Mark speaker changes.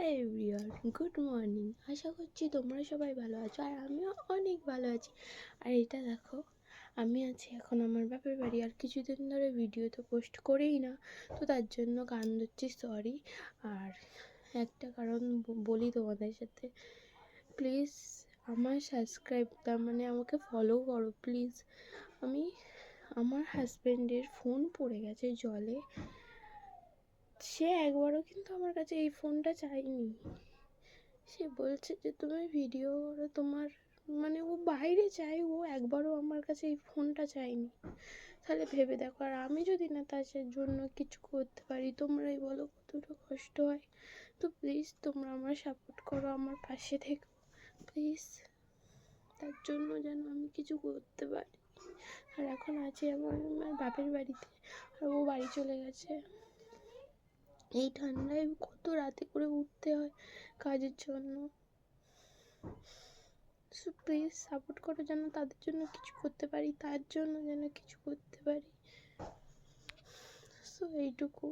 Speaker 1: High everyone, good morning. আশা করছি তোমরা সবাই ভালো আছো, আর আমিও অনেক ভালো আছি। আর এটা দেখো, আমি আছি এখন আমার বাপের বাড়ি। আর কিছুদিন ধরে ভিডিও তো পোস্ট করেই না, তো তার জন্য গান দিচ্ছি, সরি। আর একটা কারণ বলি তোমাদের সাথে, প্লিজ আমার সাবস্ক্রাইব, তার মানে আমাকে ফলো করো প্লিজ। আমার হাজব্যান্ডের ফোন পড়ে গেছে জলে, সে একবারও কিন্তু আমার কাছে এই ফোনটা চায়নি। সে বলছে যে তুমি ভিডিও করো, তোমার মানে ও বাইরে চায়, ও একবারও আমার কাছে এই ফোনটা চায়নি। তাহলে ভেবে দেখো, আর আমি যদি না তার জন্য কিছু করতে পারি, তোমরাই বলো কতটা কষ্ট হয়। তো প্লিজ তোমরা আমার সাপোর্ট করো, আমার পাশে থেকো প্লিজ, তার জন্য যেন আমি কিছু করতে পারি। আর এখন আছি আমার বাপের বাড়িতে, আর ও বাড়ি চলে গেছে। এই ঠান্ডায় কত রাতে করে উঠতে হয় কাজের জন্য। সো প্লিজ সাপোর্ট করো, যেন তাদের জন্য কিছু করতে পারি, তার জন্য যেন কিছু করতে পারি। সো এইটুকু।